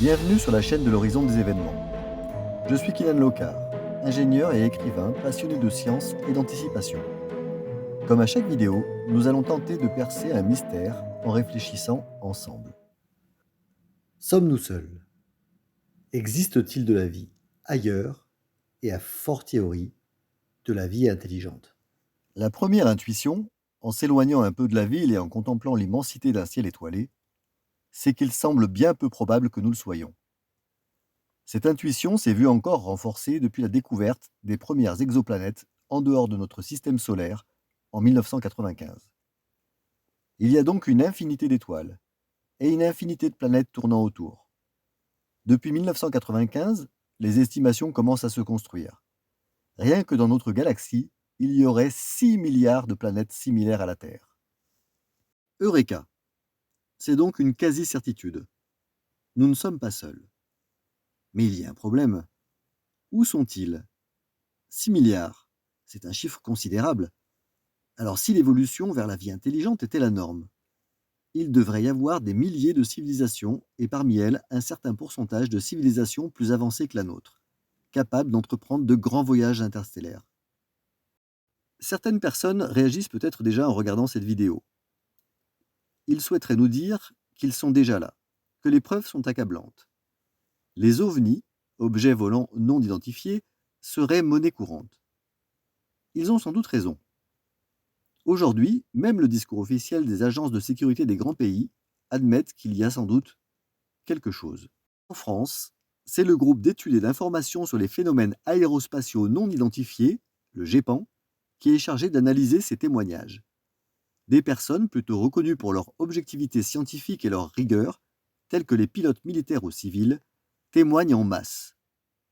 Bienvenue sur la chaîne de l'horizon des événements. Je suis Kylian Locard, ingénieur et écrivain passionné de science et d'anticipation. Comme à chaque vidéo, nous allons tenter de percer un mystère en réfléchissant ensemble. Sommes-nous seuls? Existe-t-il de la vie ailleurs et à fortiori de la vie intelligente? La première intuition, en s'éloignant un peu de la ville et en contemplant l'immensité d'un ciel étoilé, c'est qu'il semble bien peu probable que nous le soyons. Cette intuition s'est vue encore renforcée depuis la découverte des premières exoplanètes en dehors de notre système solaire en 1995. Il y a donc une infinité d'étoiles et une infinité de planètes tournant autour. Depuis 1995, les estimations commencent à se construire. Rien que dans notre galaxie, il y aurait 6 milliards de planètes similaires à la Terre. Eureka! C'est donc une quasi-certitude. Nous ne sommes pas seuls. Mais il y a un problème. Où sont-ils? 6 milliards, c'est un chiffre considérable. Alors si l'évolution vers la vie intelligente était la norme, il devrait y avoir des milliers de civilisations et parmi elles un certain pourcentage de civilisations plus avancées que la nôtre, capables d'entreprendre de grands voyages interstellaires. Certaines personnes réagissent peut-être déjà en regardant cette vidéo. Ils souhaiteraient nous dire qu'ils sont déjà là, que les preuves sont accablantes. Les ovnis, objets volants non identifiés, seraient monnaie courante. Ils ont sans doute raison. Aujourd'hui, même le discours officiel des agences de sécurité des grands pays admettent qu'il y a sans doute quelque chose. En France, c'est le groupe d'études et d'information sur les phénomènes aérospatiaux non identifiés, le GEPAN, qui est chargé d'analyser ces témoignages. Des personnes plutôt reconnues pour leur objectivité scientifique et leur rigueur, telles que les pilotes militaires ou civils, témoignent en masse.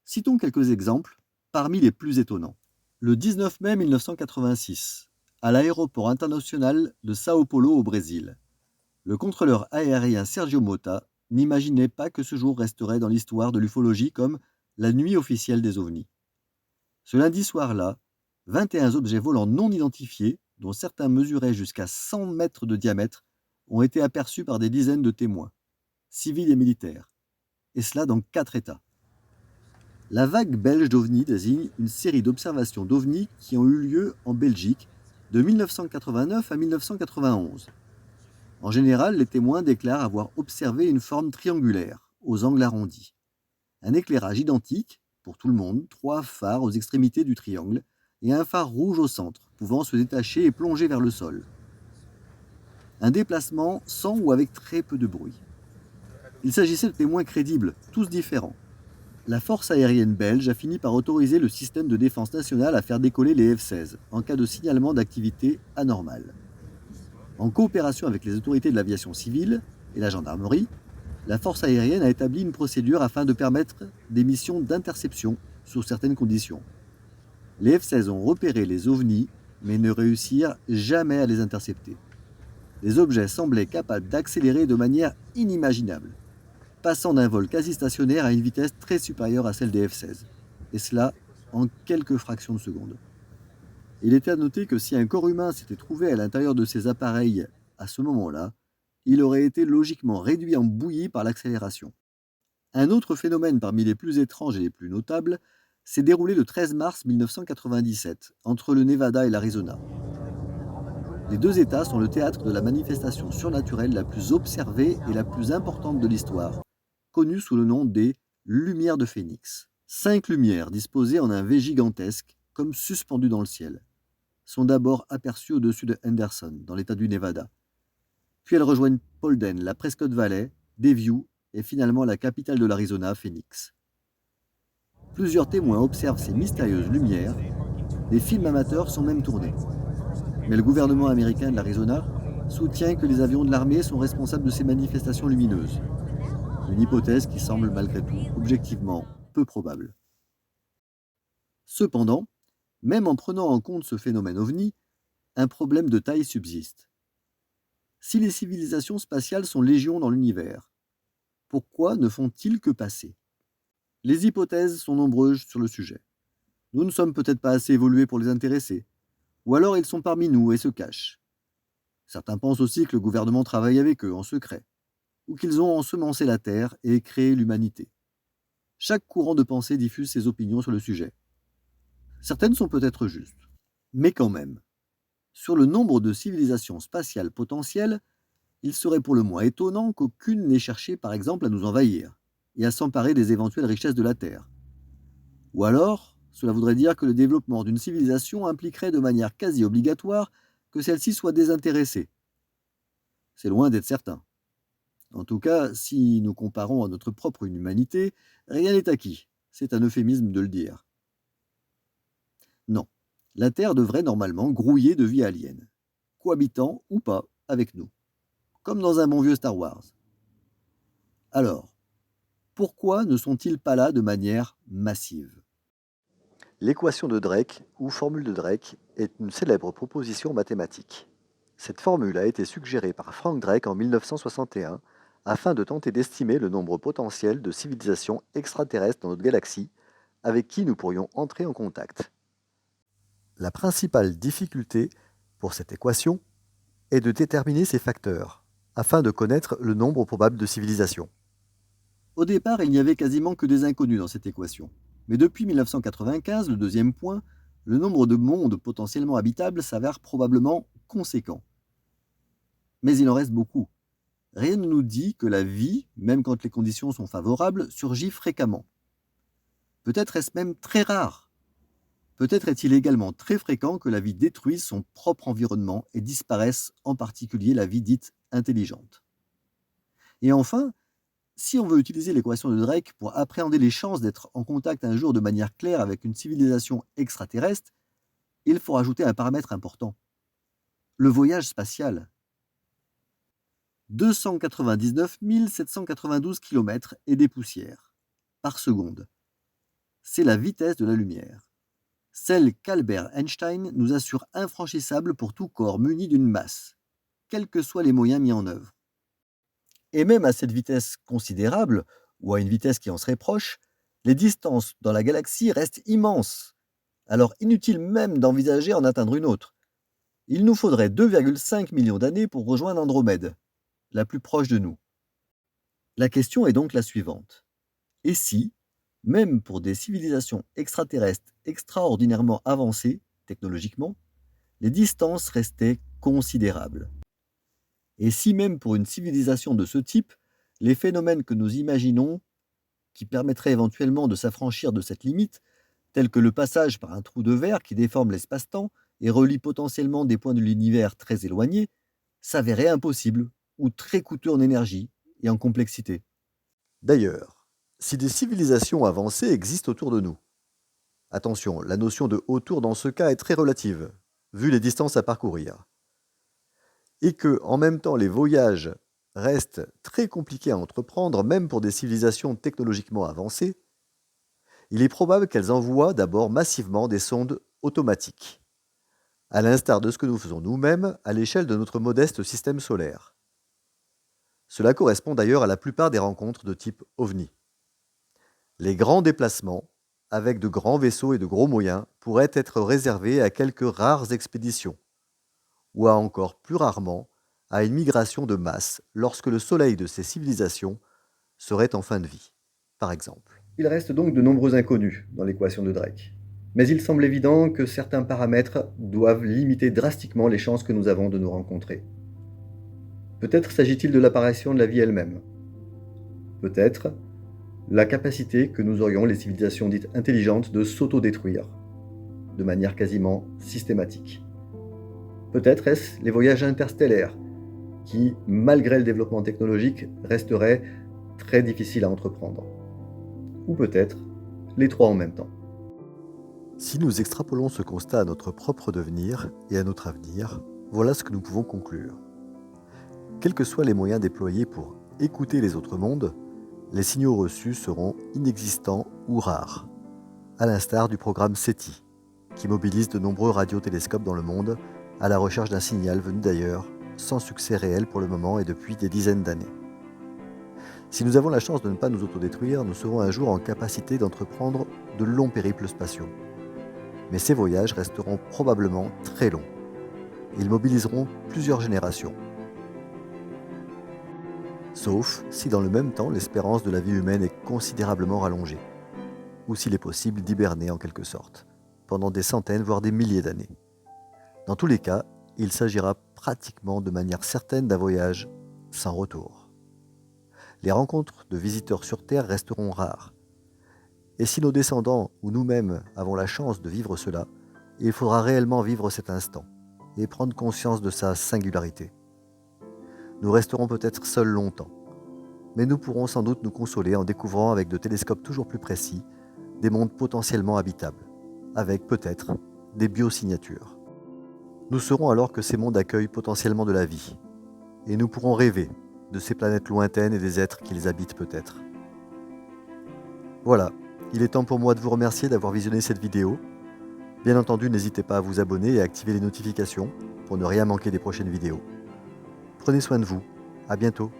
Citons quelques exemples, parmi les plus étonnants. Le 19 mai 1986, à l'aéroport international de Sao Paulo au Brésil, le contrôleur aérien Sergio Mota n'imaginait pas que ce jour resterait dans l'histoire de l'ufologie comme la nuit officielle des ovnis. Ce lundi soir-là, 21 objets volants non identifiés, dont certains mesuraient jusqu'à 100 mètres de diamètre, ont été aperçus par des dizaines de témoins, civils et militaires, et cela dans 4 États. La vague belge d'ovnis désigne une série d'observations d'ovnis qui ont eu lieu en Belgique de 1989 à 1991. En général, les témoins déclarent avoir observé une forme triangulaire, aux angles arrondis. Un éclairage identique, pour tout le monde, 3 phares aux extrémités du triangle, et un phare rouge au centre, pouvant se détacher et plonger vers le sol. Un déplacement sans ou avec très peu de bruit. Il s'agissait de témoins crédibles, tous différents. La force aérienne belge a fini par autoriser le système de défense nationale à faire décoller les F-16 en cas de signalement d'activité anormale. En coopération avec les autorités de l'aviation civile et la gendarmerie, la force aérienne a établi une procédure afin de permettre des missions d'interception sous certaines conditions. Les F-16 ont repéré les ovnis, mais ne réussirent jamais à les intercepter. Les objets semblaient capables d'accélérer de manière inimaginable, passant d'un vol quasi stationnaire à une vitesse très supérieure à celle des F-16, et cela en quelques fractions de seconde. Il est à noter que si un corps humain s'était trouvé à l'intérieur de ces appareils à ce moment-là, il aurait été logiquement réduit en bouillie par l'accélération. Un autre phénomène parmi les plus étranges et les plus notables s'est déroulé le 13 mars 1997 entre le Nevada et l'Arizona. Les deux États sont le théâtre de la manifestation surnaturelle la plus observée et la plus importante de l'histoire, connue sous le nom des Lumières de Phénix. 5 lumières disposées en un V gigantesque, comme suspendues dans le ciel, sont d'abord aperçues au-dessus de Henderson, dans l'État du Nevada. Puis elles rejoignent Polden, la Prescott Valley, Bayview et finalement la capitale de l'Arizona, Phoenix. Plusieurs témoins observent ces mystérieuses lumières. Des films amateurs sont même tournés. Mais le gouvernement américain de l'Arizona soutient que les avions de l'armée sont responsables de ces manifestations lumineuses. Une hypothèse qui semble malgré tout objectivement peu probable. Cependant, même en prenant en compte ce phénomène ovni, un problème de taille subsiste. Si les civilisations spatiales sont légion dans l'univers, pourquoi ne font-ils que passer? Les hypothèses sont nombreuses sur le sujet. Nous ne sommes peut-être pas assez évolués pour les intéresser, ou alors ils sont parmi nous et se cachent. Certains pensent aussi que le gouvernement travaille avec eux en secret. ou qu'ils ont ensemencé la Terre et créé l'humanité. Chaque courant de pensée diffuse ses opinions sur le sujet. Certaines sont peut-être justes, mais quand même. Sur le nombre de civilisations spatiales potentielles, il serait pour le moins étonnant qu'aucune n'ait cherché par exemple à nous envahir et à s'emparer des éventuelles richesses de la Terre. Ou alors, cela voudrait dire que le développement d'une civilisation impliquerait de manière quasi obligatoire que celle-ci soit désintéressée. C'est loin d'être certain. En tout cas, si nous comparons à notre propre humanité, rien n'est acquis. C'est un euphémisme de le dire. Non, la Terre devrait normalement grouiller de vie alien, cohabitant ou pas avec nous, comme dans un bon vieux Star Wars. Alors, pourquoi ne sont-ils pas là de manière massive? L'équation de Drake, ou formule de Drake, est une célèbre proposition mathématique. Cette formule a été suggérée par Frank Drake en 1961 afin de tenter d'estimer le nombre potentiel de civilisations extraterrestres dans notre galaxie avec qui nous pourrions entrer en contact. La principale difficulté pour cette équation est de déterminer ces facteurs afin de connaître le nombre probable de civilisations. Au départ, il n'y avait quasiment que des inconnus dans cette équation. Mais depuis 1995, le deuxième point, le nombre de mondes potentiellement habitables s'avère probablement conséquent. Mais il en reste beaucoup. Rien ne nous dit que la vie, même quand les conditions sont favorables, surgit fréquemment. Peut-être est-ce même très rare. Peut-être est-il également très fréquent que la vie détruise son propre environnement et disparaisse en particulier la vie dite intelligente. Et enfin, si on veut utiliser l'équation de Drake pour appréhender les chances d'être en contact un jour de manière claire avec une civilisation extraterrestre, il faut rajouter un paramètre important, le voyage spatial. 299 792 km et des poussières par seconde. C'est la vitesse de la lumière. Celle qu'Albert Einstein nous assure infranchissable pour tout corps muni d'une masse, quels que soient les moyens mis en œuvre. Et même à cette vitesse considérable, ou à une vitesse qui en serait proche, les distances dans la galaxie restent immenses. Alors inutile même d'envisager en atteindre une autre. Il nous faudrait 2,5 millions d'années pour rejoindre Andromède, la plus proche de nous. La question est donc la suivante. Et si, même pour des civilisations extraterrestres extraordinairement avancées, technologiquement, les distances restaient considérables? Et si même pour une civilisation de ce type, les phénomènes que nous imaginons, qui permettraient éventuellement de s'affranchir de cette limite, tels que le passage par un trou de verre qui déforme l'espace-temps et relie potentiellement des points de l'univers très éloignés, s'avéraient impossibles ou très coûteux en énergie et en complexité. D'ailleurs, si des civilisations avancées existent autour de nous, attention, la notion de autour dans ce cas est très relative, vu les distances à parcourir, et que, en même temps, les voyages restent très compliqués à entreprendre, même pour des civilisations technologiquement avancées, il est probable qu'elles envoient d'abord massivement des sondes automatiques, à l'instar de ce que nous faisons nous-mêmes à l'échelle de notre modeste système solaire. Cela correspond d'ailleurs à la plupart des rencontres de type OVNI. Les grands déplacements, avec de grands vaisseaux et de gros moyens, pourraient être réservés à quelques rares expéditions, ou à encore plus rarement à une migration de masse lorsque le soleil de ces civilisations serait en fin de vie, par exemple. Il reste donc de nombreux inconnus dans l'équation de Drake. Mais il semble évident que certains paramètres doivent limiter drastiquement les chances que nous avons de nous rencontrer. Peut-être s'agit-il de l'apparition de la vie elle-même. Peut-être la capacité que nous aurions, les civilisations dites intelligentes, de s'auto-détruire, de manière quasiment systématique. Peut-être est-ce les voyages interstellaires, qui, malgré le développement technologique, resteraient très difficiles à entreprendre. Ou peut-être les trois en même temps. Si nous extrapolons ce constat à notre propre devenir et à notre avenir, voilà ce que nous pouvons conclure. Quels que soient les moyens déployés pour écouter les autres mondes, les signaux reçus seront inexistants ou rares, à l'instar du programme SETI, qui mobilise de nombreux radiotélescopes dans le monde à la recherche d'un signal venu d'ailleurs, sans succès réel pour le moment et depuis des dizaines d'années. Si nous avons la chance de ne pas nous autodétruire, nous serons un jour en capacité d'entreprendre de longs périples spatiaux. Mais ces voyages resteront probablement très longs. Ils mobiliseront plusieurs générations. Sauf si dans le même temps l'espérance de la vie humaine est considérablement rallongée, ou s'il est possible d'hiberner en quelque sorte, pendant des centaines voire des milliers d'années. Dans tous les cas, il s'agira pratiquement de manière certaine d'un voyage sans retour. Les rencontres de visiteurs sur Terre resteront rares. Et si nos descendants ou nous-mêmes avons la chance de vivre cela, il faudra réellement vivre cet instant et prendre conscience de sa singularité. Nous resterons peut-être seuls longtemps, mais nous pourrons sans doute nous consoler en découvrant avec de télescopes toujours plus précis des mondes potentiellement habitables, avec peut-être des biosignatures. Nous saurons alors que ces mondes accueillent potentiellement de la vie, et nous pourrons rêver de ces planètes lointaines et des êtres qui les habitent peut-être. Voilà, il est temps pour moi de vous remercier d'avoir visionné cette vidéo. Bien entendu, n'hésitez pas à vous abonner et à activer les notifications pour ne rien manquer des prochaines vidéos. Prenez soin de vous, à bientôt.